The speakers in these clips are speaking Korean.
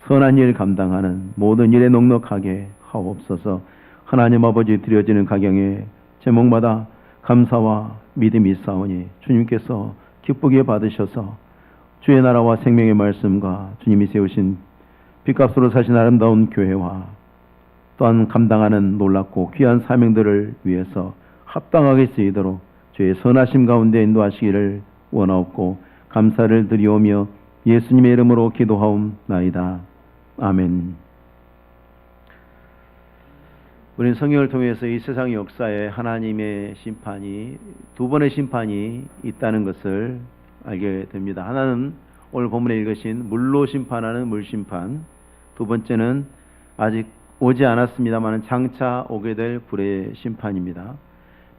선한 일 감당하는 모든 일에 넉넉하게 하옵소서. 하나님 아버지 드려지는 가경에 제목마다 감사와 믿음이 있사오니 주님께서 기쁘게 받으셔서 주의 나라와 생명의 말씀과 주님이 세우신 빚값으로 사신 아름다운 교회와 또한 감당하는 놀랍고 귀한 사명들을 위해서 합당하게 쓰이도록 주의 선하심 가운데 인도하시기를 원하옵고 감사를 드리오며 예수님의 이름으로 기도하옵나이다. 아멘. 우리는 성경을 통해서 이 세상 역사에 하나님의 심판이, 두 번의 심판이 있다는 것을 알게 됩니다. 하나는 오늘 본문에 읽으신 물로 심판하는 물심판, 두 번째는 아직 오지 않았습니다만 장차 오게 될 불의 심판입니다.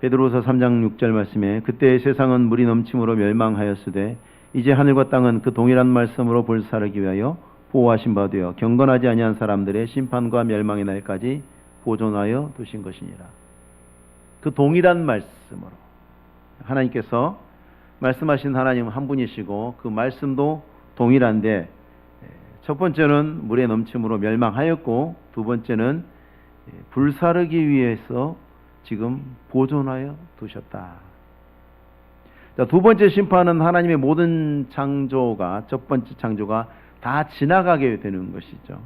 베드로서 3장 6절 말씀에 그때 세상은 물이 넘침으로 멸망하였으되 이제 하늘과 땅은 그 동일한 말씀으로 불사르기 위하여 보호하신 바 되어 경건하지 아니한 사람들의 심판과 멸망의 날까지 보존하여 두신 것이니라. 그 동일한 말씀으로 하나님께서 말씀하신 하나님은 한 분이시고 그 말씀도 동일한데 첫 번째는 물의 넘침으로 멸망하였고 두 번째는 불사르기 위해서 지금 보존하여 두셨다. 자, 두 번째 심판은 하나님의 모든 창조가, 첫 번째 창조가 다 지나가게 되는 것이죠.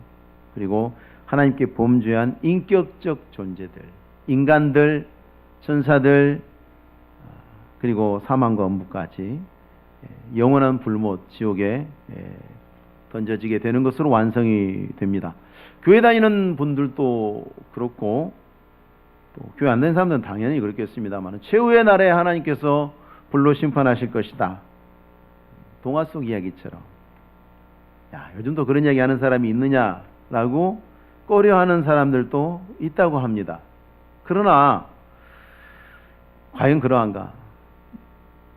그리고 하나님께 범죄한 인격적 존재들, 인간들, 천사들, 그리고 사망과 엄부까지 영원한 불못 지옥에 던져지게 되는 것으로 완성이 됩니다. 교회 다니는 분들도 그렇고 또 교회 안 다니는 사람들은 당연히 그렇겠습니다만 최후의 날에 하나님께서 불로 심판하실 것이다. 동화 속 이야기처럼. 야, 요즘도 그런 이야기 하는 사람이 있느냐라고 꺼려하는 사람들도 있다고 합니다. 그러나 과연 그러한가?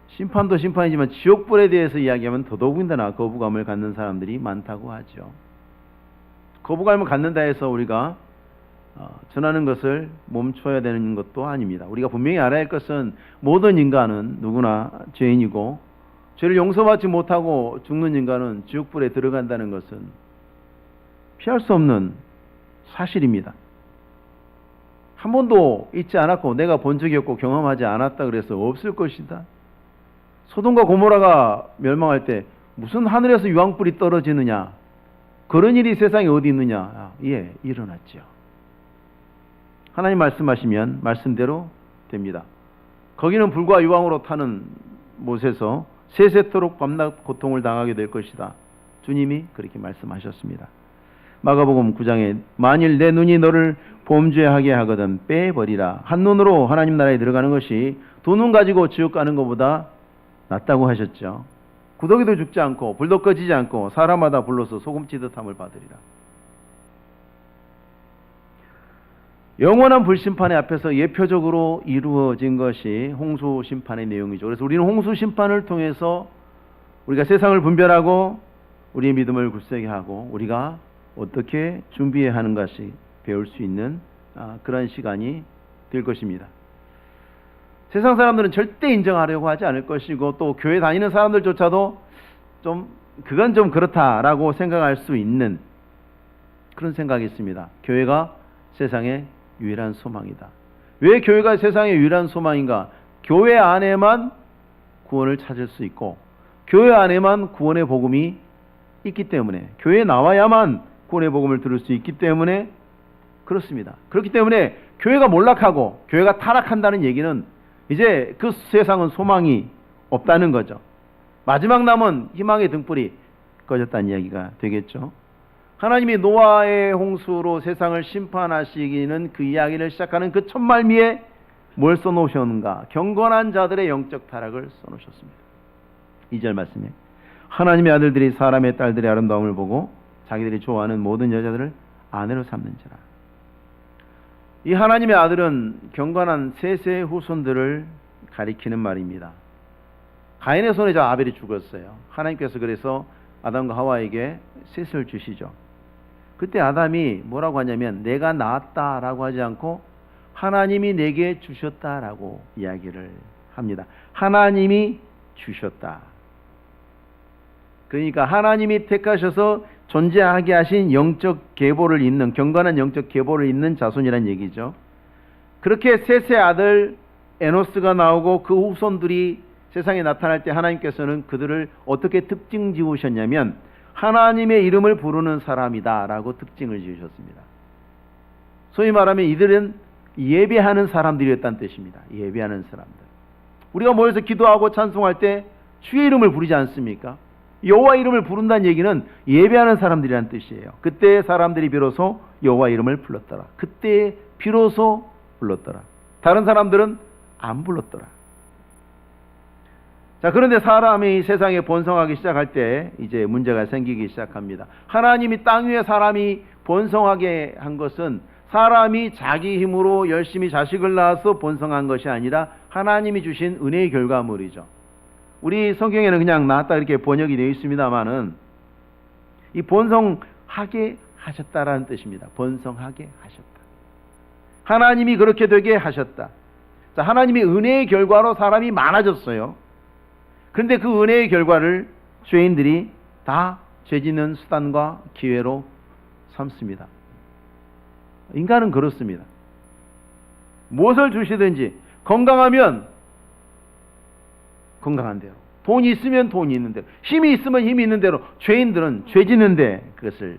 심판도 심판이지만 지옥불에 대해서 이야기하면 더더욱이나 거부감을 갖는 사람들이 많다고 하죠. 거부감을 갖는다 해서 우리가 전하는 것을 멈춰야 되는 것도 아닙니다. 우리가 분명히 알아야 할 것은 모든 인간은 누구나 죄인이고 죄를 용서받지 못하고 죽는 인간은 지옥불에 들어간다는 것은 피할 수 없는 사실입니다. 한 번도 있지 않았고 내가 본 적이 없고 경험하지 않았다 그래서 없을 것이다. 소돔과 고모라가 멸망할 때 무슨 하늘에서 유황불이 떨어지느냐, 그런 일이 세상에 어디 있느냐. 예, 일어났죠. 하나님 말씀하시면 말씀대로 됩니다. 거기는 불과 유황으로 타는 못에서 세세토록 밤낮 고통을 당하게 될 것이다. 주님이 그렇게 말씀하셨습니다. 마가복음 9장에 만일 내 눈이 너를 범죄하게 하거든 빼버리라. 한 눈으로 하나님 나라에 들어가는 것이 두 눈 가지고 지옥 가는 것보다 낫다고 하셨죠. 구더기도 죽지 않고 불도 꺼지지 않고 사람마다 불러서 소금치듯함을 받으리라. 영원한 불심판의 앞에서 예표적으로 이루어진 것이 홍수 심판의 내용이죠. 그래서 우리는 홍수 심판을 통해서 우리가 세상을 분별하고 우리의 믿음을 굳세게 하고 우리가 어떻게 준비해야 하는 것이 배울 수 있는 그런 시간이 될 것입니다. 세상 사람들은 절대 인정하려고 하지 않을 것이고 또 교회 다니는 사람들조차도 그건 좀 그렇다라고 생각할 수 있는 그런 생각이 있습니다. 교회가 세상의 유일한 소망이다. 왜 교회가 세상의 유일한 소망인가? 교회 안에만 구원을 찾을 수 있고 교회 안에만 구원의 복음이 있기 때문에, 교회에 나와야만 구원의 복음을 들을 수 있기 때문에 그렇습니다. 그렇기 때문에 교회가 몰락하고 교회가 타락한다는 얘기는 이제 그 세상은 소망이 없다는 거죠. 마지막 남은 희망의 등불이 꺼졌다는 이야기가 되겠죠. 하나님이 노아의 홍수로 세상을 심판하시기는 그 이야기를 시작하는 그 첫말미에 뭘 써놓으셨는가? 경건한 자들의 영적 타락을 써놓으셨습니다. 2절 말씀에 하나님의 아들들이 사람의 딸들의 아름다움을 보고 자기들이 좋아하는 모든 여자들을 아내로 삼는지라. 이 하나님의 아들은 경건한 셋의 후손들을 가리키는 말입니다. 가인의 손에 아벨이 죽었어요. 하나님께서 그래서 아담과 하와에게 셋을 주시죠. 그때 아담이 뭐라고 하냐면 내가 낳았다라고 하지 않고 하나님이 내게 주셨다라고 이야기를 합니다. 하나님이 주셨다. 그러니까 하나님이 택하셔서 존재하게 하신 영적 계보를 잇는, 경건한 영적 계보를 잇는 자손이란 얘기죠. 그렇게 셋의 아들 에노스가 나오고 그 후손들이 세상에 나타날 때 하나님께서는 그들을 어떻게 특징 지으셨냐면 하나님의 이름을 부르는 사람이다 라고 특징을 지으셨습니다. 소위 말하면 이들은 예배하는 사람들이었다는 뜻입니다. 예배하는 사람들. 우리가 모여서 기도하고 찬송할 때 주의 이름을 부르지 않습니까? 여호와 이름을 부른다는 얘기는 예배하는 사람들이라는 뜻이에요. 그때 사람들이 비로소 여호와 이름을 불렀더라. 그때 비로소 불렀더라. 다른 사람들은 안 불렀더라. 자, 그런데 사람이 세상에 번성하기 시작할 때 이제 문제가 생기기 시작합니다. 하나님이 땅 위에 사람이 번성하게 한 것은 사람이 자기 힘으로 열심히 자식을 낳아서 번성한 것이 아니라 하나님이 주신 은혜의 결과물이죠. 우리 성경에는 그냥 낳았다 이렇게 번역이 되어 있습니다만은 이 번성하게 하셨다라는 뜻입니다. 번성하게 하셨다. 하나님이 그렇게 되게 하셨다. 자, 하나님의 은혜의 결과로 사람이 많아졌어요. 그런데 그 은혜의 결과를 죄인들이 다 죄짓는 수단과 기회로 삼습니다. 인간은 그렇습니다. 무엇을 주시든지 건강하면 건강한 대로, 돈이 있으면 돈이 있는 대로, 힘이 있으면 힘이 있는 대로 죄인들은 죄 짓는데 그것을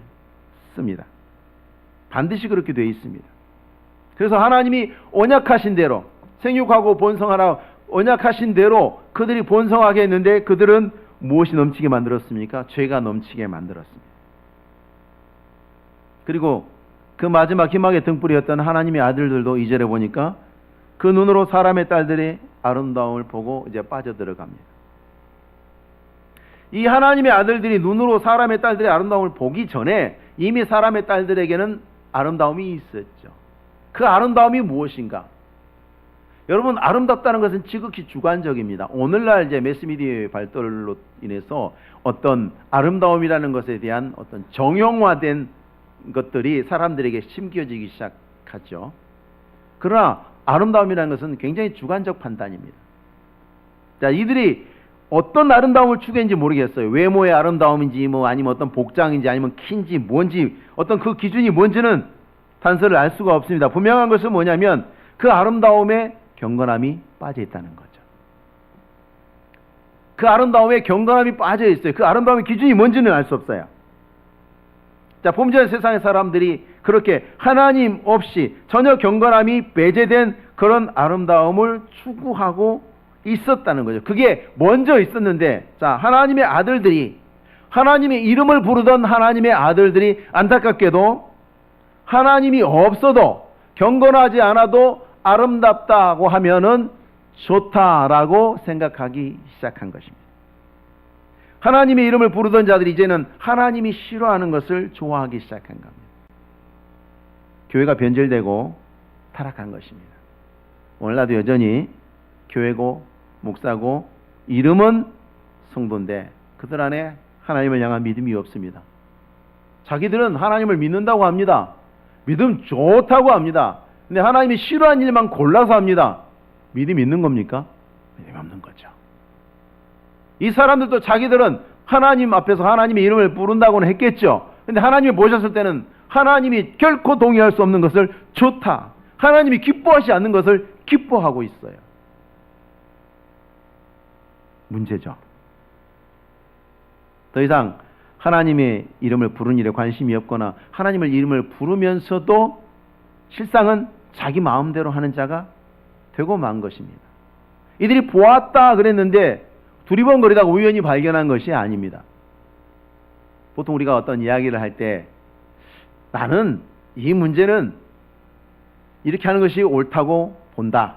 씁니다. 반드시 그렇게 되어 있습니다. 그래서 하나님이 언약하신 대로 생육하고 번성하라 언약하신 대로 그들이 번성하게 했는데 그들은 무엇이 넘치게 만들었습니까? 죄가 넘치게 만들었습니다. 그리고 그 마지막 희망의 등불이었던 하나님의 아들들도 2절에 보니까 그 눈으로 사람의 딸들의 아름다움을 보고 이제 빠져들어갑니다. 이 하나님의 아들들이 눈으로 사람의 딸들의 아름다움을 보기 전에 이미 사람의 딸들에게는 아름다움이 있었죠. 그 아름다움이 무엇인가? 여러분, 아름답다는 것은 지극히 주관적입니다. 오늘날 이제 매스미디어의 발달로 인해서 어떤 아름다움이라는 것에 대한 어떤 정형화된 것들이 사람들에게 심겨지기 시작하죠. 그러나 아름다움이라는 것은 굉장히 주관적 판단입니다. 자, 이들이 어떤 아름다움을 추구했는지 모르겠어요. 외모의 아름다움인지 뭐 아니면 어떤 복장인지 아니면 키인지 뭔지 어떤 그 기준이 뭔지는 단서를 알 수가 없습니다. 분명한 것은 뭐냐면 그 아름다움에 경건함이 빠져 있다는 거죠. 그 아름다움에 경건함이 빠져 있어요. 그 아름다움의 기준이 뭔지는 알 수 없어요. 자, 범죄한 세상의 사람들이 그렇게 하나님 없이 전혀 경건함이 배제된 그런 아름다움을 추구하고 있었다는 거죠. 그게 먼저 있었는데, 자, 하나님의 아들들이, 하나님의 이름을 부르던 하나님의 아들들이 안타깝게도 하나님이 없어도 경건하지 않아도 아름답다고 하면은 좋다라고 생각하기 시작한 것입니다. 하나님의 이름을 부르던 자들이 이제는 하나님이 싫어하는 것을 좋아하기 시작한 겁니다. 교회가 변절되고 타락한 것입니다. 오늘날도 여전히 교회고 목사고 이름은 성도인데 그들 안에 하나님을 향한 믿음이 없습니다. 자기들은 하나님을 믿는다고 합니다. 믿음 좋다고 합니다. 근데 하나님이 싫어하는 일만 골라서 합니다. 믿음이 있는 겁니까? 믿음이 없는 거죠. 이 사람들도 자기들은 하나님 앞에서 하나님의 이름을 부른다고는 했겠죠. 근데 하나님이 보셨을 때는 하나님이 결코 동의할 수 없는 것을 좋다, 하나님이 기뻐하지 않는 것을 기뻐하고 있어요. 문제죠. 더 이상 하나님의 이름을 부르는 일에 관심이 없거나 하나님의 이름을 부르면서도 실상은 자기 마음대로 하는 자가 되고 만 것입니다. 이들이 보았다 그랬는데 두리번거리다가 우연히 발견한 것이 아닙니다. 보통 우리가 어떤 이야기를 할 때 나는 이 문제는 이렇게 하는 것이 옳다고 본다.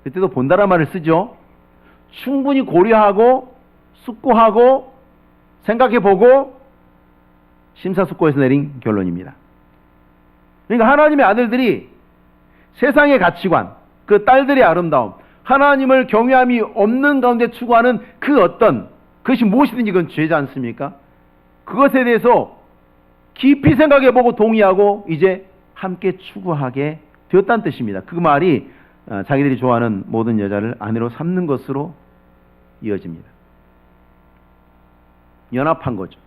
그때도 본다란 말을 쓰죠. 충분히 고려하고 숙고하고 생각해보고 심사숙고해서 내린 결론입니다. 그러니까 하나님의 아들들이 세상의 가치관, 그 딸들의 아름다움, 하나님을 경외함이 없는 가운데 추구하는 그 어떤 그것이 무엇이든지 그건 죄지 않습니까? 그것에 대해서 깊이 생각해보고 동의하고 이제 함께 추구하게 되었다는 뜻입니다. 그 말이 자기들이 좋아하는 모든 여자를 아내로 삼는 것으로 이어집니다. 연합한 거죠.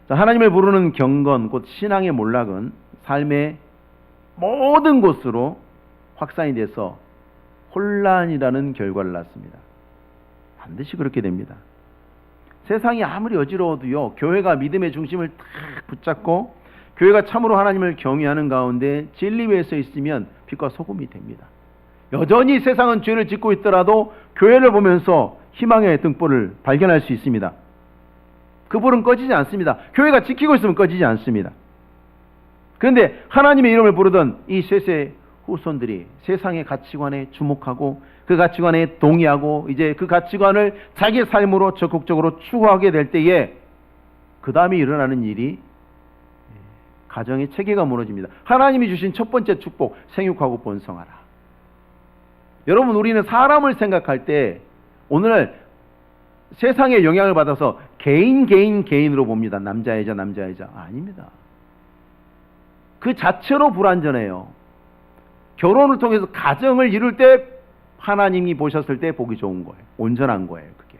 자, 하나님을 부르는 경건, 곧 신앙의 몰락은 삶의 모든 곳으로 확산이 돼서 혼란이라는 결과를 낳습니다. 반드시 그렇게 됩니다. 세상이 아무리 어지러워도요, 교회가 믿음의 중심을 탁 붙잡고 교회가 참으로 하나님을 경외하는 가운데 진리 위에 서 있으면 빛과 소금이 됩니다. 여전히 세상은 죄를 짓고 있더라도 교회를 보면서 희망의 등불을 발견할 수 있습니다. 그 불은 꺼지지 않습니다. 교회가 지키고 있으면 꺼지지 않습니다. 그런데 하나님의 이름을 부르던 이 셋의 후손들이 세상의 가치관에 주목하고 그 가치관에 동의하고 이제 그 가치관을 자기 삶으로 적극적으로 추구하게 될 때에 그 다음에 일어나는 일이 가정의 체계가 무너집니다. 하나님이 주신 첫 번째 축복, 생육하고 번성하라. 여러분, 우리는 사람을 생각할 때 오늘 세상의 영향을 받아서 개인으로 봅니다. 남자 여자 아닙니다. 그 자체로 불완전해요. 결혼을 통해서 가정을 이룰 때 하나님이 보셨을 때 보기 좋은 거예요. 온전한 거예요, 그게.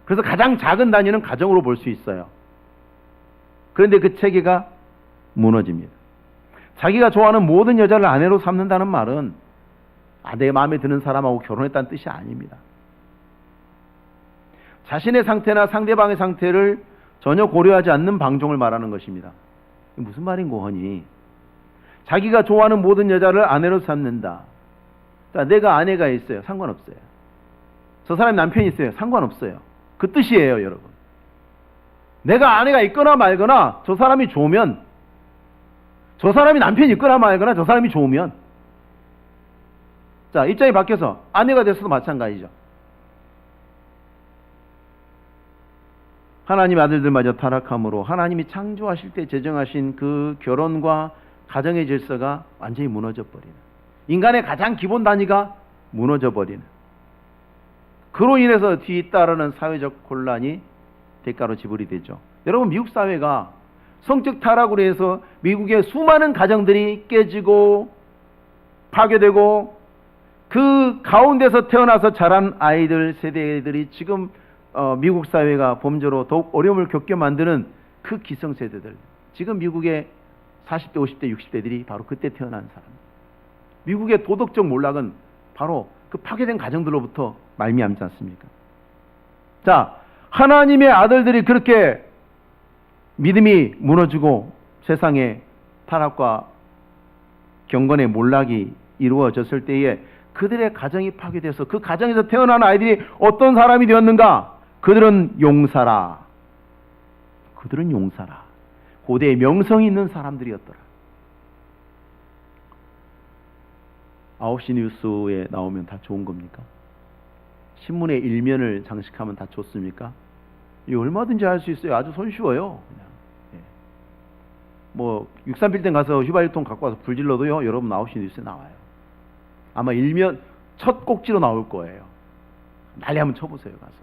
그래서 가장 작은 단위는 가정으로 볼 수 있어요. 그런데 그 체계가 무너집니다. 자기가 좋아하는 모든 여자를 아내로 삼는다는 말은 내 마음에 드는 사람하고 결혼했다는 뜻이 아닙니다. 자신의 상태나 상대방의 상태를 전혀 고려하지 않는 방종을 말하는 것입니다. 무슨 말인고 하니, 자기가 좋아하는 모든 여자를 아내로 삼는다. 자, 내가 아내가 있어요. 상관없어요. 저 사람이 남편이 있어요. 상관없어요. 그 뜻이에요, 여러분. 내가 아내가 있거나 말거나 저 사람이 좋으면, 저 사람이 남편이 있거나 말거나 저 사람이 좋으면, 자, 입장이 바뀌어서 아내가 됐어도 마찬가지죠. 하나님 아들들마저 타락함으로 하나님이 창조하실 때 제정하신 그 결혼과 가정의 질서가 완전히 무너져 버리는, 인간의 가장 기본 단위가 무너져 버리는, 그로 인해서 뒤따르는 사회적 혼란이 대가로 지불이 되죠. 여러분, 미국 사회가 성적 타락으로 해서 미국의 수많은 가정들이 깨지고 파괴되고 그 가운데서 태어나서 자란 아이들 세대들이 지금 미국 사회가 범죄로 더욱 어려움을 겪게 만드는 그 기성세대들, 지금 미국의 40대, 50대, 60대들이 바로 그때 태어난 사람. 미국의 도덕적 몰락은 바로 그 파괴된 가정들로부터 말미암지 않습니까? 자, 하나님의 아들들이 그렇게 믿음이 무너지고 세상의 타락과 경건의 몰락이 이루어졌을 때에 그들의 가정이 파괴돼서 그 가정에서 태어난 아이들이 어떤 사람이 되었는가? 그들은 용사라. 그들은 용사라. 고대에 명성이 있는 사람들이었더라. 9시 뉴스에 나오면 다 좋은 겁니까? 신문의 일면을 장식하면 다 좋습니까? 이거 얼마든지 할 수 있어요. 아주 손쉬워요. 그냥. 예. 뭐 63빌딩 가서 휘발유통 갖고 와서 불질러도요, 여러분 9시 뉴스에 나와요. 아마 일면 첫 꼭지로 나올 거예요. 난리 한번 쳐보세요, 가서.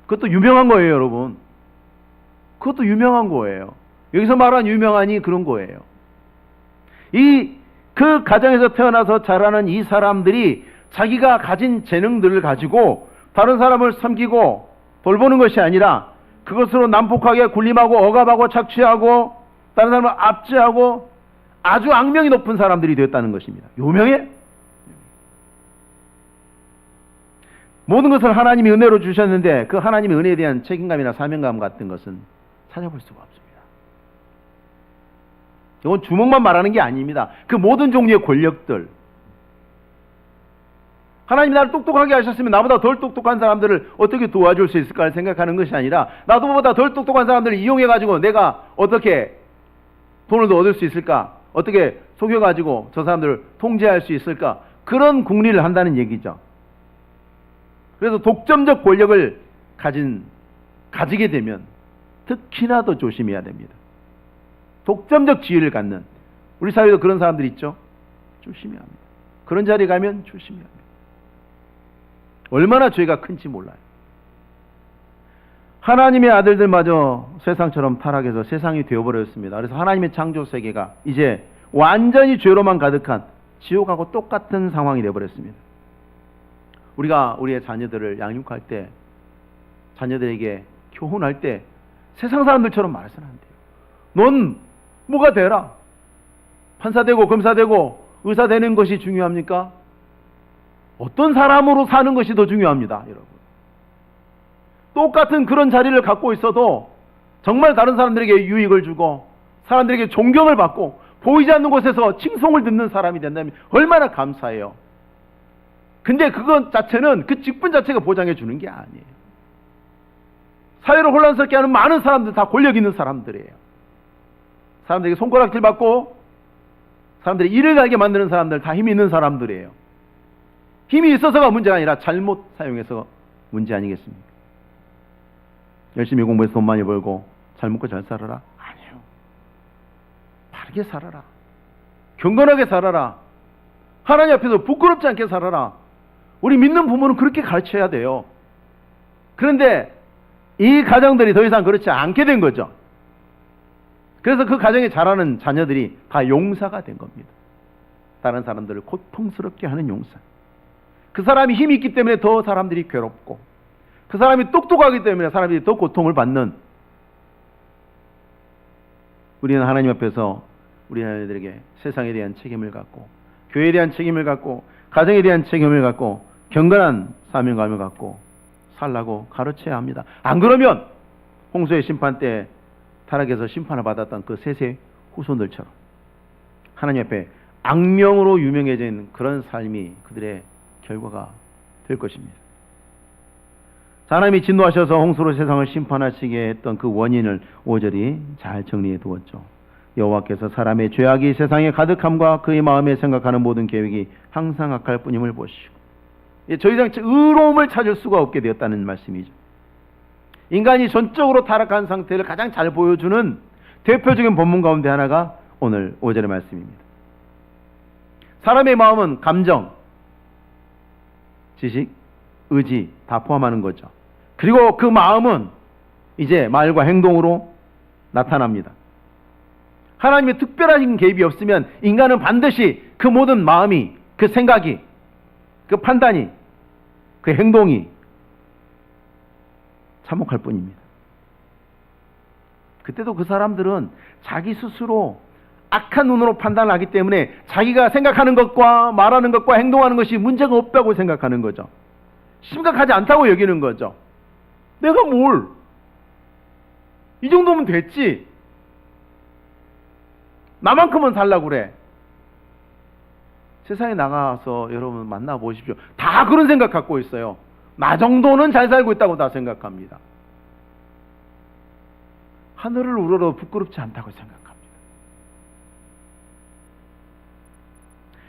그것도 유명한 거예요, 여러분. 그것도 유명한 거예요. 여기서 말한 유명한이 그런 거예요. 그 가정에서 태어나서 자라는 이 사람들이 자기가 가진 재능들을 가지고 다른 사람을 섬기고 돌보는 것이 아니라 그것으로 난폭하게 군림하고 억압하고 착취하고 다른 사람을 압제하고 아주 악명이 높은 사람들이 되었다는 것입니다. 유명해? 모든 것을 하나님이 은혜로 주셨는데 그 하나님의 은혜에 대한 책임감이나 사명감 같은 것은 찾아볼 수가 없습니다. 이건 주먹만 말하는 게 아닙니다. 그 모든 종류의 권력들, 하나님이 나를 똑똑하게 하셨으면 나보다 덜 똑똑한 사람들을 어떻게 도와줄 수 있을까 생각하는 것이 아니라 나보다 덜 똑똑한 사람들을 이용해가지고 내가 어떻게 돈을 더 얻을 수 있을까, 어떻게 속여가지고 저 사람들을 통제할 수 있을까, 그런 궁리를 한다는 얘기죠. 그래서 독점적 권력을 가지게 되면 특히나 더 조심해야 됩니다. 독점적 지위를 갖는, 우리 사회도 그런 사람들 있죠? 조심해야 합니다. 그런 자리에 가면 조심해야 합니다. 얼마나 죄가 큰지 몰라요. 하나님의 아들들마저 세상처럼 타락해서 세상이 되어버렸습니다. 그래서 하나님의 창조 세계가 이제 완전히 죄로만 가득한 지옥하고 똑같은 상황이 되어버렸습니다. 우리가 우리의 자녀들을 양육할 때 자녀들에게 교훈할 때 세상 사람들처럼 말해서는 안 돼요. 넌 뭐가 되라. 판사 되고 검사 되고 의사 되는 것이 중요합니까? 어떤 사람으로 사는 것이 더 중요합니다, 여러분. 똑같은 그런 자리를 갖고 있어도 정말 다른 사람들에게 유익을 주고 사람들에게 존경을 받고 보이지 않는 곳에서 칭송을 듣는 사람이 된다면 얼마나 감사해요. 근데 그것 자체는, 그 직분 자체가 보장해 주는 게 아니에요. 사회를 혼란스럽게 하는 많은 사람들 다 권력 있는 사람들이에요. 사람들에게 손가락질 받고 사람들이 일을 가게 만드는 사람들 다 힘이 있는 사람들이에요. 힘이 있어서가 문제가 아니라 잘못 사용해서 문제 아니겠습니까? 열심히 공부해서 돈 많이 벌고 잘 먹고 잘 살아라? 아니에요. 바르게 살아라. 경건하게 살아라. 하나님 앞에서 부끄럽지 않게 살아라. 우리 믿는 부모는 그렇게 가르쳐야 돼요. 그런데 이 가정들이 더 이상 그렇지 않게 된 거죠. 그래서 그 가정에 자라는 자녀들이 다 용사가 된 겁니다. 다른 사람들을 고통스럽게 하는 용사. 그 사람이 힘이 있기 때문에 더 사람들이 괴롭고, 그 사람이 똑똑하기 때문에 사람들이 더 고통을 받는, 우리는 하나님 앞에서 우리 아이들에게 세상에 대한 책임을 갖고, 교회에 대한 책임을 갖고, 가정에 대한 책임을 갖고, 경건한 사명감을 갖고 살라고 가르쳐야 합니다. 안 그러면 홍수의 심판 때 타락해서 심판을 받았던 그 셋의 후손들처럼 하나님 앞에 악명으로 유명해진 그런 삶이 그들의 결과가 될 것입니다. 하나님이 진노하셔서 홍수로 세상을 심판하시게 했던 그 원인을 5절이 잘 정리해 두었죠. 여호와께서 사람의 죄악이 세상에 가득함과 그의 마음에 생각하는 모든 계획이 항상 악할 뿐임을 보시고, 더 이상 의로움을 찾을 수가 없게 되었다는 말씀이죠. 인간이 전적으로 타락한 상태를 가장 잘 보여주는 대표적인 본문 가운데 하나가 오늘 5절의 말씀입니다. 사람의 마음은 감정, 지식, 의지 다 포함하는 거죠. 그리고 그 마음은 이제 말과 행동으로 나타납니다. 하나님의 특별하신 개입이 없으면 인간은 반드시 그 모든 마음이, 그 생각이, 그 판단이, 그 행동이 참혹할 뿐입니다. 그때도 그 사람들은 자기 스스로 악한 눈으로 판단을 하기 때문에 자기가 생각하는 것과 말하는 것과 행동하는 것이 문제가 없다고 생각하는 거죠. 심각하지 않다고 여기는 거죠. 내가 뭘, 이 정도면 됐지, 나만큼은 살라고 그래. 세상에 나가서 여러분 만나보십시오. 다 그런 생각 갖고 있어요. 나 정도는 잘 살고 있다고 다 생각합니다. 하늘을 우러러 부끄럽지 않다고 생각합니다.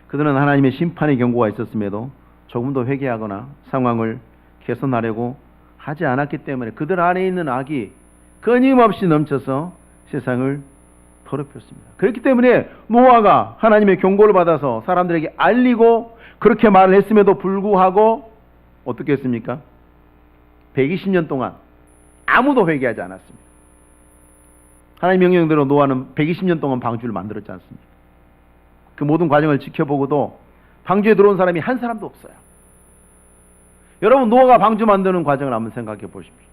그들은 하나님의 심판의 경고가 있었음에도 조금 더 회개하거나 상황을 개선하려고 하지 않았기 때문에 그들 안에 있는 악이 끊임없이 넘쳐서 세상을 더럽혔습니다. 그렇기 때문에 노아가 하나님의 경고를 받아서 사람들에게 알리고 그렇게 말을 했음에도 불구하고 어떻게 했습니까? 120년 동안 아무도 회개하지 않았습니다. 하나님 명령대로 노아는 120년 동안 방주를 만들었지 않습니까? 그 모든 과정을 지켜보고도 방주에 들어온 사람이 한 사람도 없어요. 여러분, 노아가 방주 만드는 과정을 한번 생각해 보십시오.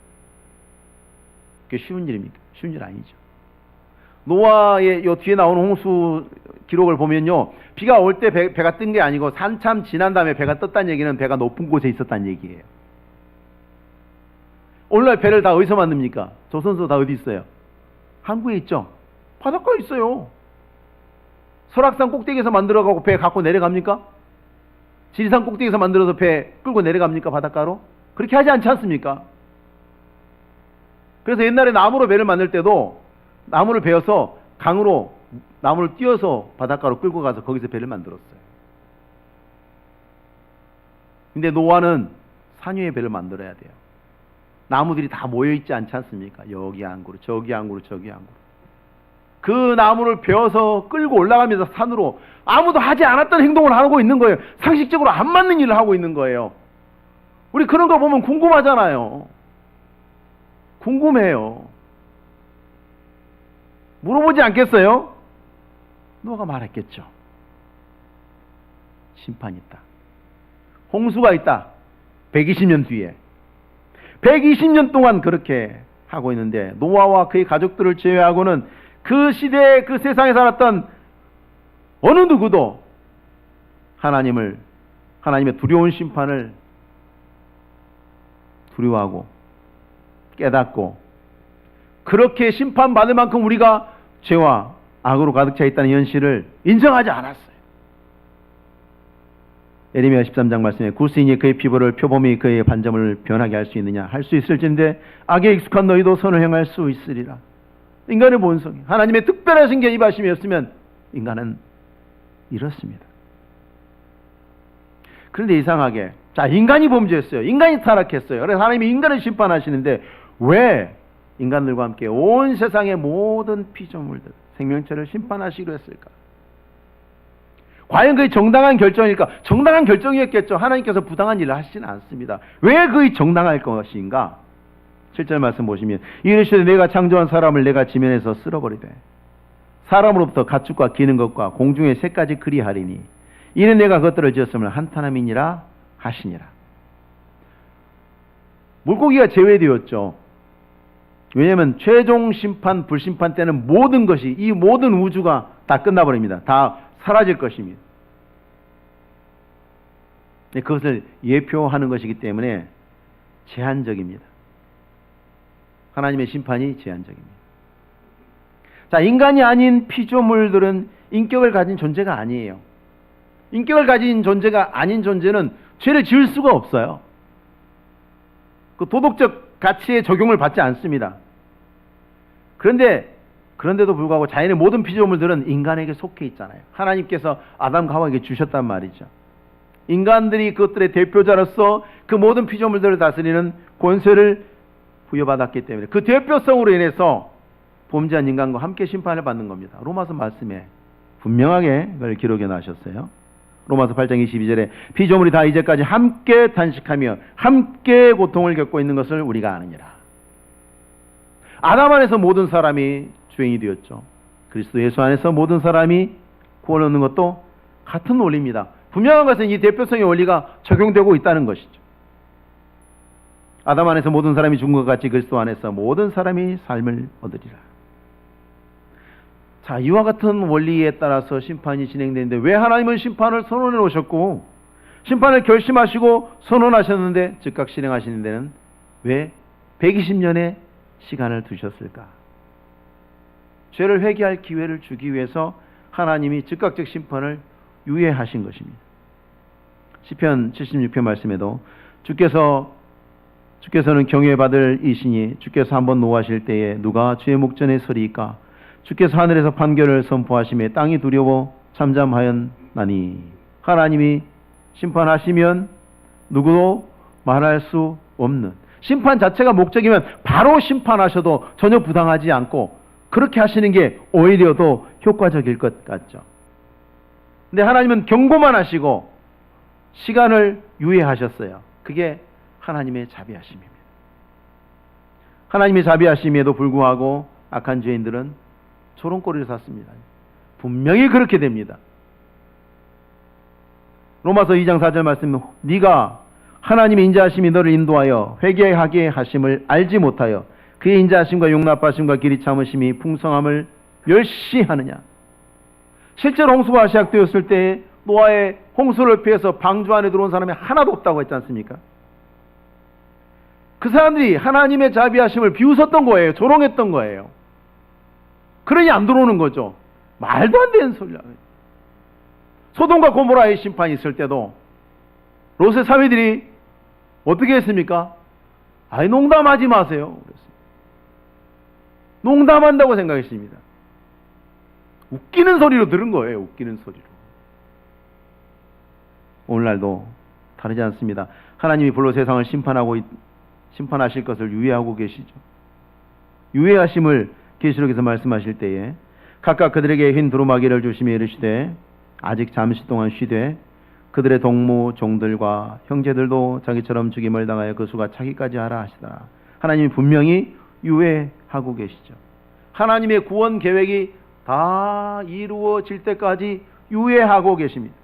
그게 쉬운 일입니까? 쉬운 일 아니죠. 노아의 요 뒤에 나오는 홍수 기록을 보면요, 비가 올 때 배가 뜬 게 아니고 한참 지난 다음에 배가 떴다는 얘기는 배가 높은 곳에 있었다는 얘기예요. 오늘날 배를 다 어디서 만듭니까? 조선소 다 어디 있어요? 한국에 있죠? 바닷가에 있어요. 설악산 꼭대기에서 만들어가고 배 갖고 내려갑니까? 지리산 꼭대기에서 만들어서 배 끌고 내려갑니까? 바닷가로? 그렇게 하지 않지 않습니까? 그래서 옛날에 나무로 배를 만들 때도 나무를 베어서 강으로 나무를 띄어서 바닷가로 끌고 가서 거기서 배를 만들었어요. 근데 노아는 산 위에 배를 만들어야 돼요. 나무들이 다 모여있지 않지 않습니까? 여기 한 그루, 저기 한 그루, 저기 한 그루. 그 나무를 베어서 끌고 올라가면서 산으로 아무도 하지 않았던 행동을 하고 있는 거예요. 상식적으로 안 맞는 일을 하고 있는 거예요. 우리 그런 거 보면 궁금하잖아요. 궁금해요. 물어보지 않겠어요? 노아가 말했겠죠. 심판이 있다. 홍수가 있다. 120년 뒤에. 120년 동안 그렇게 하고 있는데, 노아와 그의 가족들을 제외하고는 그 시대에 그 세상에 살았던 어느 누구도 하나님의 두려운 심판을 두려워하고 깨닫고 그렇게 심판받을 만큼 우리가 죄와 악으로 가득 차 있다는 현실을 인정하지 않았어요. 예레미야 13장 말씀에 구스인이 그의 피부를 표범이 그의 반점을 변하게 할 수 있느냐? 할 수 있을진데 악에 익숙한 너희도 선을 행할 수 있으리라. 인간의 본성이 하나님의 특별하신 게 임하심이었으면 인간은 이렇습니다. 그런데 이상하게 인간이 범죄했어요. 인간이 타락했어요. 그래서 하나님이 인간을 심판하시는데 왜 인간들과 함께 온 세상의 모든 피조물들, 생명체를 심판하시기로 했을까? 과연 그의 정당한 결정일까? 정당한 결정이었겠죠. 하나님께서 부당한 일을 하시지는 않습니다. 왜 그의 정당할 것인가? 7절 말씀 보시면 이르시되 내가 창조한 사람을 내가 지면에서 쓸어버리되 사람으로부터 가축과 기는 것과 공중의 새까지 그리하리니 이는 내가 그것들을 지었음을 한탄함이니라 하시니라. 물고기가 제외되었죠. 왜냐하면 최종 심판, 불심판 때는 모든 것이, 이 모든 우주가 다 끝나버립니다. 다 사라질 것입니다. 그것을 예표하는 것이기 때문에 제한적입니다. 하나님의 심판이 제한적입니다. 인간이 아닌 피조물들은 인격을 가진 존재가 아니에요. 인격을 가진 존재가 아닌 존재는 죄를 지을 수가 없어요. 그 도덕적 가치의 적용을 받지 않습니다. 그런데도 불구하고 자연의 모든 피조물들은 인간에게 속해 있잖아요. 하나님께서 아담과 하와에게 주셨단 말이죠. 인간들이 그것들의 대표자로서 그 모든 피조물들을 다스리는 권세를 부여받았기 때문에 그 대표성으로 인해서 범죄한 인간과 함께 심판을 받는 겁니다. 로마서 말씀에 분명하게 그걸 기록해 놨었어요. 로마서 8장 22절에 피조물이 다 이제까지 함께 탄식하며 함께 고통을 겪고 있는 것을 우리가 아느니라. 아담 안에서 모든 사람이 죄인이 되었죠. 그리스도 예수 안에서 모든 사람이 구원 얻는 것도 같은 원리입니다. 분명한 것은 이 대표성의 원리가 적용되고 있다는 것이죠. 아담 안에서 모든 사람이 죽은 것 같이 그리스도 안에서 모든 사람이 삶을 얻으리라. 이와 같은 원리에 따라서 심판이 진행되는데 왜 하나님은 심판을 선언해 놓으셨고 심판을 결심하시고 선언하셨는데 즉각 실행하시는 데는 왜 120년의 시간을 두셨을까? 죄를 회개할 기회를 주기 위해서 하나님이 즉각적 심판을 유예하신 것입니다. 시편 76편 말씀에도 주께서는 경외받을 이시니 주께서 한번 노하실 때에 누가 주의 목전에 서리이까? 주께서 하늘에서 판결을 선포하심에 땅이 두려워 잠잠하였나니. 하나님이 심판하시면 누구도 말할 수 없는, 심판 자체가 목적이면 바로 심판하셔도 전혀 부당하지 않고 그렇게 하시는 게 오히려 더 효과적일 것 같죠. 근데 하나님은 경고만 하시고 시간을 유예하셨어요. 그게 하나님의 자비하심입니다. 하나님의 자비하심에도 불구하고 악한 죄인들은 조롱거리를 샀습니다. 분명히 그렇게 됩니다. 로마서 2장 4절 말씀, 네가 하나님의 인자하심이 너를 인도하여 회개하게 하심을 알지 못하여 그의 인자하심과 용납하심과 길이 참으심이 풍성함을 멸시하느냐. 실제로 홍수가 시작되었을 때 노아의 홍수를 피해서 방주 안에 들어온 사람이 하나도 없다고 했지 않습니까? 그 사람들이 하나님의 자비하심을 비웃었던 거예요. 조롱했던 거예요. 그러니 안 들어오는 거죠. 말도 안 되는 소리야. 소돔과 고모라의 심판이 있을 때도 롯의 사위들이 어떻게 했습니까? 농담하지 마세요. 그랬어요. 농담한다고 생각했습니다. 웃기는 소리로 들은 거예요. 웃기는 소리로. 오늘날도 다르지 않습니다. 하나님이 불로 세상을 심판하실 것을 유예하고 계시죠. 유예하심을 계시록에서 말씀하실 때에 각각 그들에게 흰 두루마기를 주시며 이르시되 아직 잠시 동안 쉬되 그들의 동무 종들과 형제들도 자기처럼 죽임을 당하여 그 수가 차기까지 하라 하시더라. 하나님이 분명히 유예하고 계시죠. 하나님의 구원 계획이 다 이루어질 때까지 유예하고 계십니다.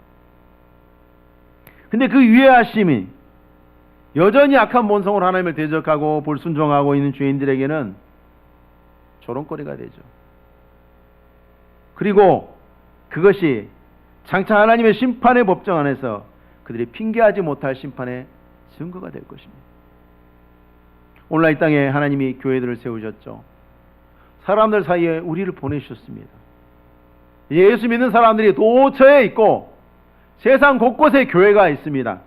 근데 그 유예하심이 여전히 악한 본성으로 하나님을 대적하고 불순종하고 있는 죄인들에게는 조롱거리가 되죠. 그리고 그것이 장차 하나님의 심판의 법정 안에서 그들이 핑계하지 못할 심판의 증거가 될 것입니다. 오늘날 이 땅에 하나님이 교회들을 세우셨죠. 사람들 사이에 우리를 보내주셨습니다. 예수 믿는 사람들이 도처에 있고 세상 곳곳에 교회가 있습니다.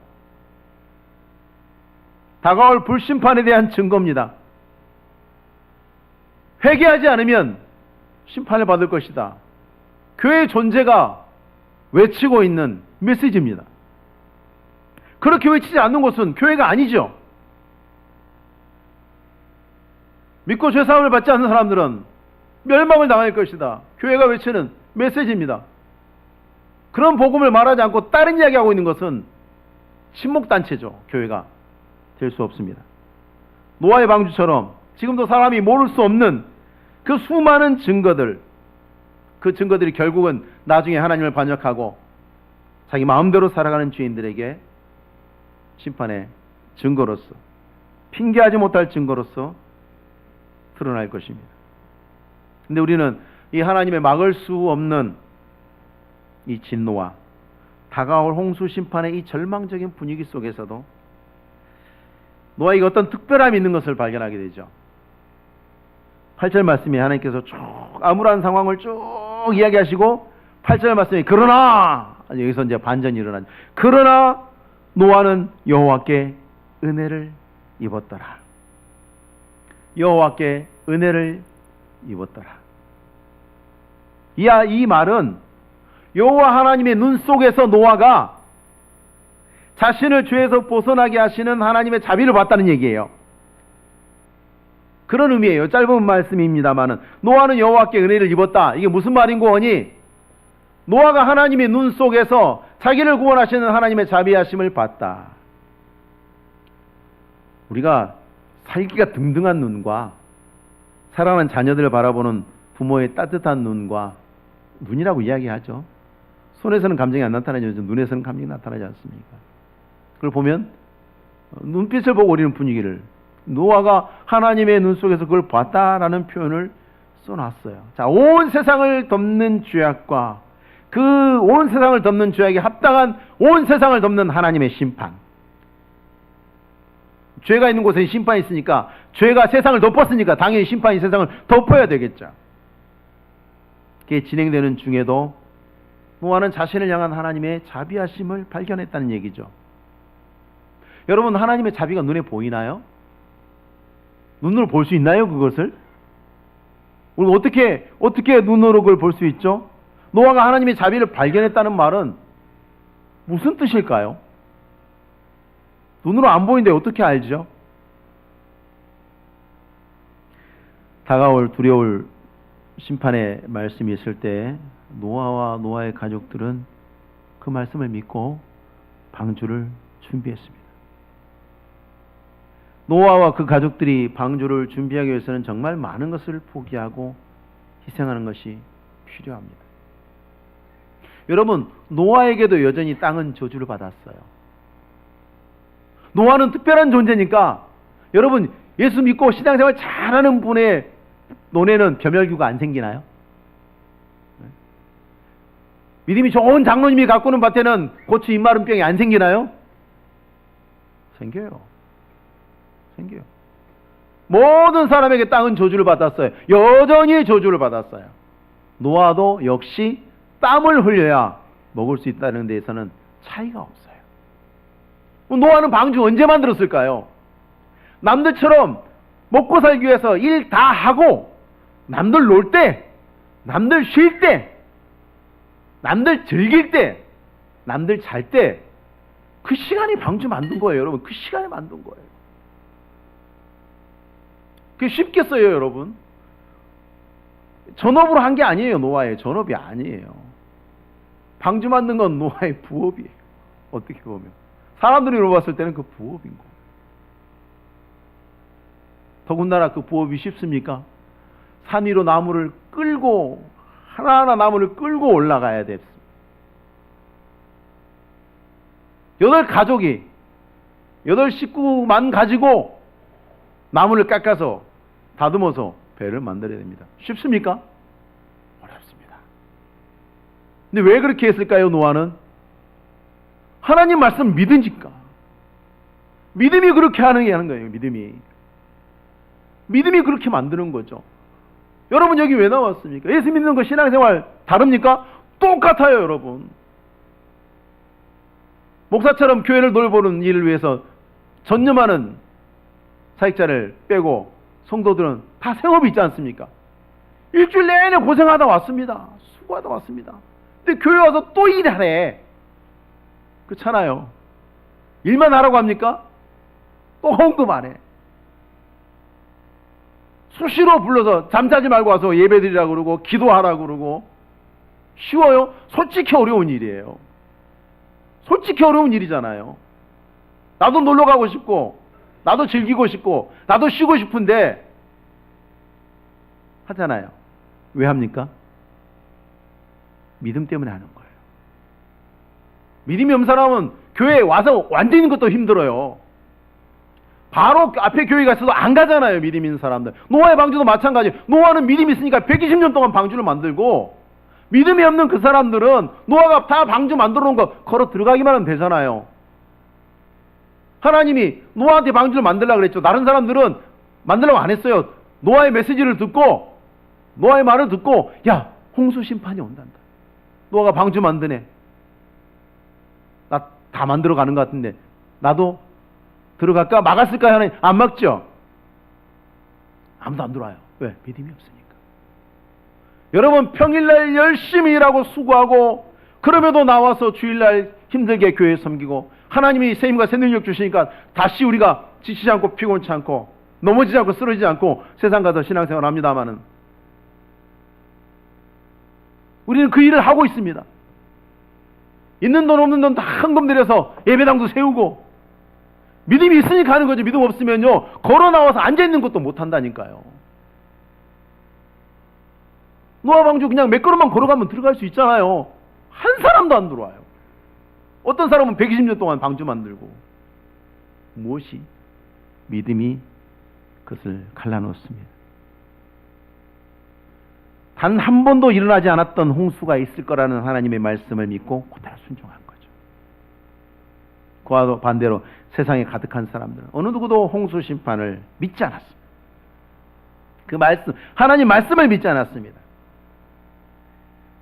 다가올 불심판에 대한 증거입니다. 회개하지 않으면 심판을 받을 것이다. 교회의 존재가 외치고 있는 메시지입니다. 그렇게 외치지 않는 곳은 교회가 아니죠. 믿고 죄사함을 받지 않는 사람들은 멸망을 당할 것이다. 교회가 외치는 메시지입니다. 그런 복음을 말하지 않고 다른 이야기하고 있는 것은 침묵단체죠. 교회가 될 수 없습니다. 노아의 방주처럼 지금도 사람이 모를 수 없는 그 수많은 증거들, 그 증거들이 결국은 나중에 하나님을 반역하고 자기 마음대로 살아가는 죄인들에게 심판의 증거로서, 핑계하지 못할 증거로서 드러날 것입니다. 근데 우리는 이 하나님의 막을 수 없는 이 진노와 다가올 홍수 심판의 이 절망적인 분위기 속에서도 노아에게 어떤 특별함이 있는 것을 발견하게 되죠. 8절 말씀에 하나님께서 쭉 암울한 상황을 쭉 이야기하시고 8절 말씀에 그러나, 여기서 이제 반전이 일어나죠. 그러나 노아는 여호와께 은혜를 입었더라. 여호와께 은혜를 입었더라. 이 말은 여호와 하나님의 눈 속에서 노아가 자신을 죄에서 벗어나게 하시는 하나님의 자비를 봤다는 얘기예요. 그런 의미예요. 짧은 말씀입니다만은 노아는 여호와께 은혜를 입었다. 이게 무슨 말인고 하니 노아가 하나님의 눈 속에서 자기를 구원하시는 하나님의 자비하심을 봤다. 우리가 살기가 등등한 눈과 사랑하는 자녀들을 바라보는 부모의 따뜻한 눈과 눈이라고 이야기하죠. 손에서는 감정이 안 나타나지만 눈에서는 감정이 나타나지 않습니까? 그걸 보면 눈빛을 보고 우리는 분위기를, 노아가 하나님의 눈 속에서 그걸 봤다라는 표현을 써놨어요. 자, 온 세상을 덮는 죄악과 그 온 세상을 덮는 죄악에 합당한 온 세상을 덮는 하나님의 심판. 죄가 있는 곳에 심판이 있으니까, 죄가 세상을 덮었으니까 당연히 심판이 세상을 덮어야 되겠죠. 그게 진행되는 중에도 노아는 자신을 향한 하나님의 자비하심을 발견했다는 얘기죠. 여러분, 하나님의 자비가 눈에 보이나요? 눈으로 볼 수 있나요, 그것을? 우리 어떻게 눈으로 그걸 볼 수 있죠? 노아가 하나님의 자비를 발견했다는 말은 무슨 뜻일까요? 눈으로 안 보이는데 어떻게 알죠? 다가올 두려울 심판의 말씀이 있을 때 노아와 노아의 가족들은 그 말씀을 믿고 방주를 준비했습니다. 노아와 그 가족들이 방주를 준비하기 위해서는 정말 많은 것을 포기하고 희생하는 것이 필요합니다. 여러분, 노아에게도 여전히 땅은 저주를 받았어요. 노아는 특별한 존재니까 여러분, 예수 믿고 신앙생활 잘하는 분의 논에는 겸혈규가 안 생기나요? 믿음이 좋은 장로님이 가꾸는 밭에는 고추 입마름병이 안 생기나요? 생겨요. 모든 사람에게 땅은 저주를 받았어요. 여전히 저주를 받았어요. 노아도 역시 땀을 흘려야 먹을 수 있다는 데에서는 차이가 없어요. 노아는 방주 언제 만들었을까요? 남들처럼 먹고 살기 위해서 일 다 하고 남들 놀 때, 남들 쉴 때, 남들 즐길 때, 남들 잘 때, 그 시간에 방주 만든 거예요, 여러분. 그 시간에 만든 거예요. 그게 쉽겠어요, 여러분? 전업으로 한 게 아니에요. 노아의 전업이 아니에요. 방주 만든 건 노아의 부업이에요. 어떻게 보면 사람들이 봤을 때는 그 부업인 거예요. 더군다나 그 부업이 쉽습니까? 산 위로 나무를 끌고, 하나하나 나무를 끌고 올라가야 됐습니다. 8가족이 8 식구만 가지고 나무를 깎아서 다듬어서 배를 만들어야 됩니다. 쉽습니까? 어렵습니다. 근데 왜 그렇게 했을까요? 노아는 하나님 말씀 믿으니까. 믿음이 그렇게 하는 거예요. 믿음이 그렇게 만드는 거죠. 여러분 여기 왜 나왔습니까? 예수 믿는 거 신앙생활 다릅니까? 똑같아요, 여러분. 목사처럼 교회를 돌보는 일을 위해서 전념하는 사역자를 빼고 성도들은 다 생업이 있지 않습니까? 일주일 내내 고생하다 왔습니다. 수고하다 왔습니다. 근데 교회 와서 또 일하래. 그렇잖아요. 일만 하라고 합니까? 또 헌금 안 해. 수시로 불러서 잠자지 말고 와서 예배드리라고 그러고 기도하라고 그러고. 쉬워요? 솔직히 어려운 일이에요. 솔직히 어려운 일이잖아요. 나도 놀러 가고 싶고 나도 즐기고 싶고 나도 쉬고 싶은데 하잖아요. 왜 합니까? 믿음 때문에 하는 거예요. 믿음이 없는 사람은 교회에 와서 앉아 있는 것도 힘들어요. 바로 앞에 교회가 있어도 안 가잖아요. 믿음 있는 사람들. 노아의 방주도 마찬가지. 노아는 믿음이 있으니까 120년 동안 방주를 만들고, 믿음이 없는 그 사람들은 노아가 다 방주 만들어 놓은 거 걸어 들어가기만 하면 되잖아요. 하나님이 노아한테 방주를 만들려고 그랬죠. 다른 사람들은 만들려고 안 했어요. 노아의 메시지를 듣고, 노아의 말을 듣고, 야, 홍수 심판이 온단다. 노아가 방주 만드네. 나 다 만들어 가는 것 같은데 나도 들어갈까? 막았을까요? 하나님 안 막죠. 아무도 안 들어와요. 왜? 믿음이 없으니까. 여러분 평일날 열심히 일하고 수고하고 그럼에도 나와서 주일날 힘들게 교회 섬기고 하나님이 새 힘과 새 능력 주시니까 다시 우리가 지치지 않고 피곤치 않고 넘어지지 않고 쓰러지지 않고 세상 가서 신앙생활 합니다마는 우리는 그 일을 하고 있습니다. 있는 돈 없는 돈 다 헌금 들여서 예배당도 세우고 믿음이 있으니까 하는 거죠. 믿음 없으면요 걸어 나와서 앉아있는 것도 못한다니까요. 노아 방주 그냥 몇 걸음만 걸어가면 들어갈 수 있잖아요. 한 사람도 안 들어와요. 어떤 사람은 120년 동안 방주 만들고. 무엇이? 믿음이 그것을 갈라놓습니다. 단 한 번도 일어나지 않았던 홍수가 있을 거라는 하나님의 말씀을 믿고 그대로 순종한 거죠. 그와 반대로 세상에 가득한 사람들은 어느 누구도 홍수 심판을 믿지 않았습니다. 그 말씀, 하나님 말씀을 믿지 않았습니다.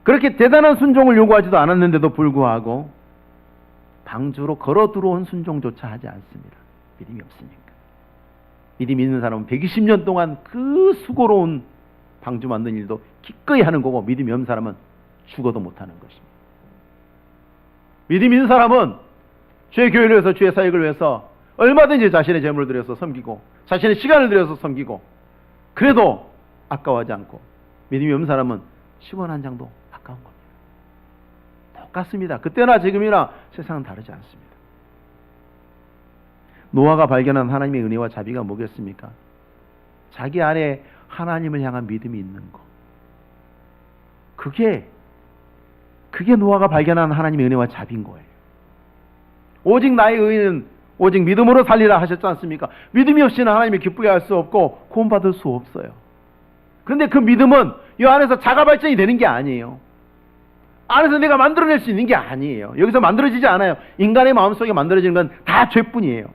그렇게 대단한 순종을 요구하지도 않았는데도 불구하고 방주로 걸어 들어온 순종조차 하지 않습니다. 믿음이 없으니까. 믿음이 있는 사람은 120년 동안 그 수고로운 방주 만든 일도 기꺼이 하는 거고 믿음이 없는 사람은 죽어도 못하는 것입니다. 믿음이 있는 사람은 주의 교회를 위해서 주의 사역을 위해서 얼마든지 자신의 재물을 들여서 섬기고 자신의 시간을 들여서 섬기고 그래도 아까워하지 않고 믿음이 없는 사람은 10원 한 장도 아까운 겁니다. 똑같습니다. 그때나 지금이나 세상은 다르지 않습니다. 노아가 발견한 하나님의 은혜와 자비가 뭐겠습니까? 자기 안에 하나님을 향한 믿음이 있는 것. 그게 노아가 발견한 하나님의 은혜와 자비인 거예요. 오직 나의 의는 오직 믿음으로 살리라 하셨지 않습니까? 믿음이 없이는 하나님을 기쁘게 할 수 없고 구원받을 수 없어요. 그런데 그 믿음은 이 안에서 자가 발전이 되는 게 아니에요. 안에서 내가 만들어낼 수 있는 게 아니에요. 여기서 만들어지지 않아요. 인간의 마음속에 만들어지는 건 다 죄뿐이에요.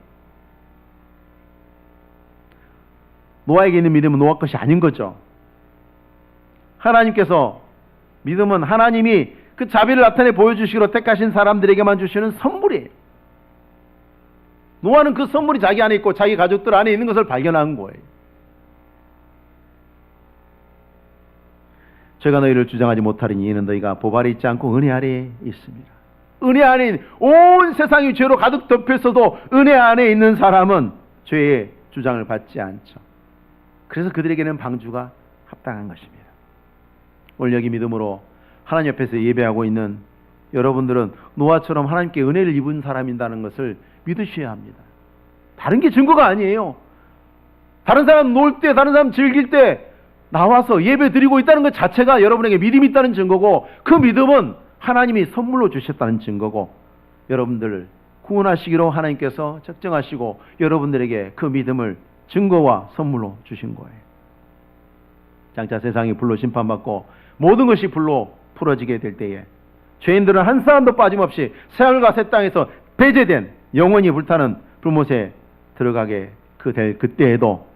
노아에게 있는 믿음은 노아 것이 아닌 거죠. 하나님께서 믿음은 하나님이 그 자비를 나타내 보여주시기로 택하신 사람들에게만 주시는 선물이에요. 노아는 그 선물이 자기 안에 있고 자기 가족들 안에 있는 것을 발견한 거예요. 제가 너희를 주장하지 못하리니 이는 너희가 법 아래 있지 않고 은혜 아래에 있습니다. 은혜 안에 온 세상이 죄로 가득 덮였어도 은혜 안에 있는 사람은 죄의 주장을 받지 않죠. 그래서 그들에게는 방주가 합당한 것입니다. 오늘 여기 믿음으로 하나님 옆에서 예배하고 있는 여러분들은 노아처럼 하나님께 은혜를 입은 사람이라는 것을 믿으셔야 합니다. 다른 게 증거가 아니에요. 다른 사람 놀 때, 다른 사람 즐길 때 나와서 예배 드리고 있다는 것 자체가 여러분에게 믿음이 있다는 증거고 그 믿음은 하나님이 선물로 주셨다는 증거고 여러분들을 구원하시기로 하나님께서 작정하시고 여러분들에게 그 믿음을 증거와 선물로 주신 거예요. 장차 세상이 불로 심판받고 모든 것이 불로 풀어지게 될 때에 죄인들은 한 사람도 빠짐없이 새하늘과 새 땅에서 배제된 영원히 불타는 불못에 들어가게 될 그때에도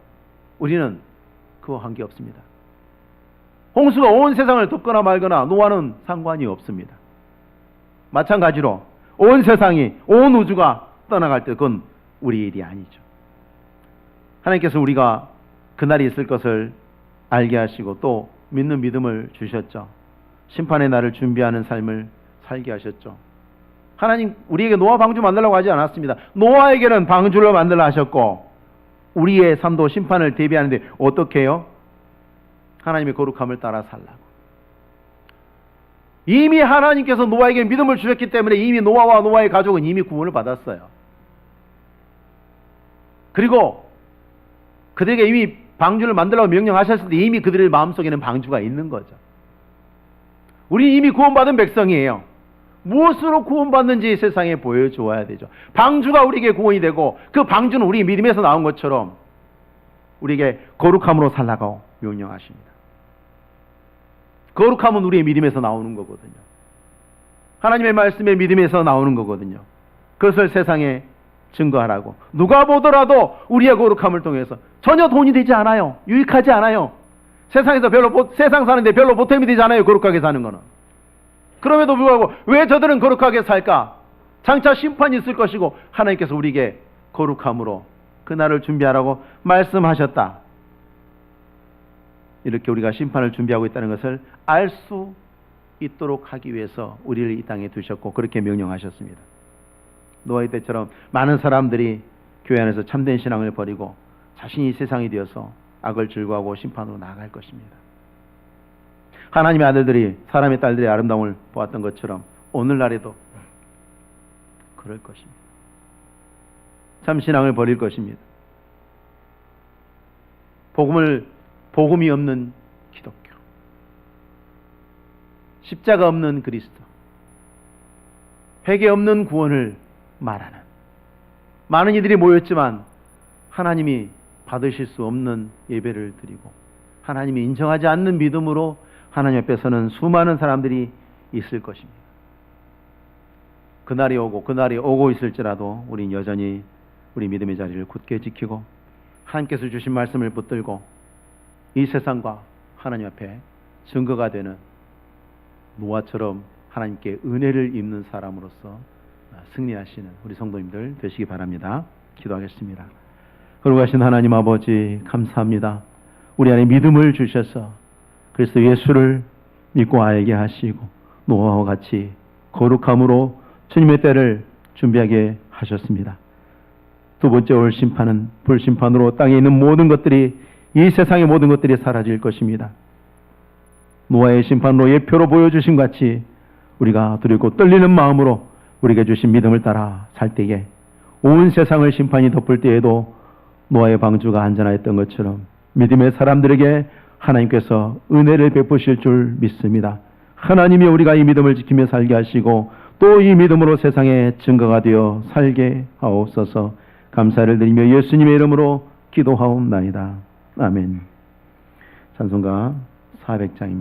우리는 그와 관계없습니다. 홍수가 온 세상을 덮거나 말거나 노아는 상관이 없습니다. 마찬가지로 온 세상이, 온 우주가 떠나갈 때 그건 우리 일이 아니죠. 하나님께서 우리가 그날이 있을 것을 알게 하시고 또 믿는 믿음을 주셨죠. 심판의 날을 준비하는 삶을 살게 하셨죠. 하나님 우리에게 노아 방주 만들라고 하지 않았습니다. 노아에게는 방주를 만들라 하셨고 우리의 삶도 심판을 대비하는데 어떻게 해요? 하나님의 거룩함을 따라 살라고. 이미 하나님께서 노아에게 믿음을 주셨기 때문에 이미 노아와 노아의 가족은 이미 구원을 받았어요. 그리고 그들에게 이미 방주를 만들라고 명령하셨을 때 이미 그들의 마음속에는 방주가 있는 거죠. 우리 이미 구원받은 백성이에요. 무엇으로 구원받는지 세상에 보여주어야 되죠. 방주가 우리에게 구원이 되고 그 방주는 우리 믿음에서 나온 것처럼 우리에게 거룩함으로 살라고 명령하십니다. 거룩함은 우리의 믿음에서 나오는 거거든요. 하나님의 말씀의 믿음에서 나오는 거거든요. 그것을 세상에 증거하라고. 누가 보더라도 우리의 거룩함을 통해서 전혀 돈이 되지 않아요. 유익하지 않아요. 세상에서 세상 사는데 별로 보탬이 되지 않아요. 거룩하게 사는 거는. 그럼에도 불구하고 왜 저들은 거룩하게 살까? 장차 심판이 있을 것이고 하나님께서 우리에게 거룩함으로 그날을 준비하라고 말씀하셨다. 이렇게 우리가 심판을 준비하고 있다는 것을 알 수 있도록 하기 위해서 우리를 이 땅에 두셨고 그렇게 명령하셨습니다. 노아의 때처럼 많은 사람들이 교회 안에서 참된 신앙을 버리고 자신이 세상이 되어서 악을 즐거워하고 심판으로 나아갈 것입니다. 하나님의 아들들이 사람의 딸들의 아름다움을 보았던 것처럼 오늘날에도 그럴 것입니다. 참 신앙을 버릴 것입니다. 복음이 없는 기독교, 십자가 없는 그리스도, 회개 없는 구원을 말하는 많은 이들이 모였지만 하나님이 받으실 수 없는 예배를 드리고 하나님이 인정하지 않는 믿음으로 하나님 앞에서는 수많은 사람들이 있을 것입니다. 그날이 오고 있을지라도 우린 여전히 우리 믿음의 자리를 굳게 지키고 하나님께서 주신 말씀을 붙들고 이 세상과 하나님 앞에 증거가 되는 노아처럼 하나님께 은혜를 입는 사람으로서 승리하시는 우리 성도님들 되시기 바랍니다. 기도하겠습니다. 거룩하신 하나님 아버지 감사합니다. 우리 안에 믿음을 주셔서 그리스도 예수를 믿고 알게 하시고 노아와 같이 거룩함으로 주님의 때를 준비하게 하셨습니다. 두 번째 올 심판은 불심판으로 땅에 있는 모든 것들이 이 세상의 모든 것들이 사라질 것입니다. 노아의 심판으로 예표로 보여주신 같이 우리가 두렵고 떨리는 마음으로 우리에게 주신 믿음을 따라 살 때에 온 세상을 심판이 덮을 때에도 노아의 방주가 안전하였던 것처럼 믿음의 사람들에게 하나님께서 은혜를 베푸실 줄 믿습니다. 하나님이 우리가 이 믿음을 지키며 살게 하시고 또 이 믿음으로 세상에 증거가 되어 살게 하옵소서. 감사를 드리며 예수님의 이름으로 기도하옵나이다. 아멘. 찬송가 400장입니다.